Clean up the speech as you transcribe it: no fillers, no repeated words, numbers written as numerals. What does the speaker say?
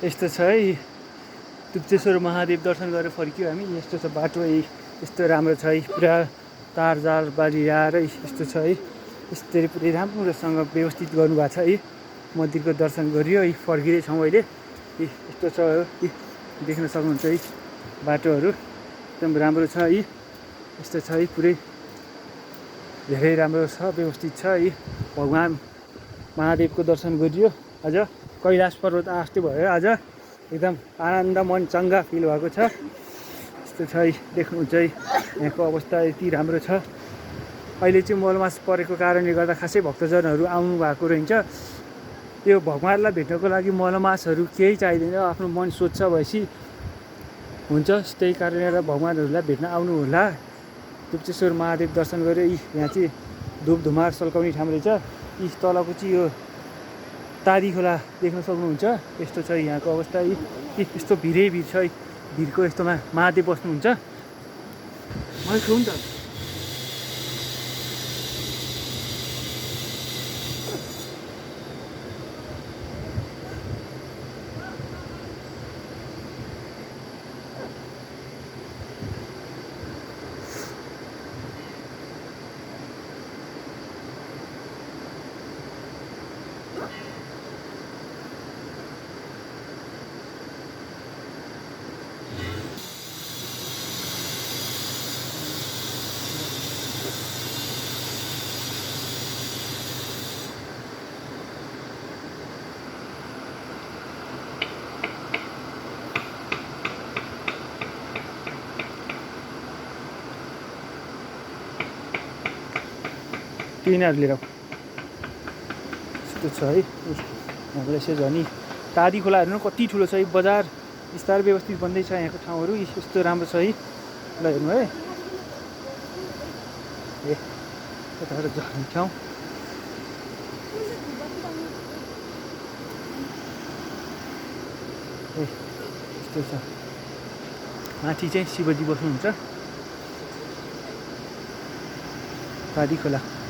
यस्तो छ है तुप्चेश्वर महादेव दर्शन गरेर फर्क्यो हामी। यस्तो छ बाटो है, यस्तो राम्रो छ है, पुरा तारजाल बाली आएर यस्तो छ है। यस्तरी पुरै राम्रोसँग व्यवस्थित गर्नुभएको छ है। मन्दिरको दर्शन गरियो है, फर्किँदैछौँ अहिले। यस्तो छ देख्न सक्नुहुन्छ है, बाटोहरू एकदम राम्रो छ है। यस्तो छ है, पुरै धेरै राम्रो छ, व्यवस्थित छ है। भगवान महादेवको दर्शन गरियो। आज कैलाश पर्वत आस्ते भयो आज, एकदम आनन्द मन चङ्गा फिल भएको छ। यस्तो छ है, देख्नुहुन्छ है यहाँको अवस्था यति राम्रो छ। अहिले चाहिँ मलमास परेको कारणले गर्दा खासै भक्तजनहरू आउनु भएको रहन्छ। यो भगवानलाई भेट्नको लागि मलमासहरू केही चाहिँदैन, आफ्नो मन स्वच्छ भएपछि हुन्छ। त्यही कारणले गर्दा भगवानहरूलाई भेट्न आउनु होला। तुप्चेश्वर महादेव दर्शन गऱ्यो। यहाँ चाहिँ धुपधुमार सल्काउने ठाउँ रहेछ। यी तलको चाहिँ यो तादी खोला देख्न सक्नुहुन्छ। यस्तो छ यहाँको अवस्था। यस्तो भिरै भिड छ है, भिडको यस्तोमा महादेव बस्नुहुन्छ। मैले छु नि त। किनाहरू लिएर यस्तो छ है। यहाँबाट यसो झन् तादी खोला हेर्नु कति ठुलो छ है। बजार बिस्तारै व्यवस्थित बन्दैछ यहाँको ठाउँहरू। यस्तो राम्रो छ है। ल हेर्नु है, यताबाट झर्ने ठाउँ। यस्तो छ। माथि चाहिँ शिवजी बस्नुहुन्छ। तादी खोला।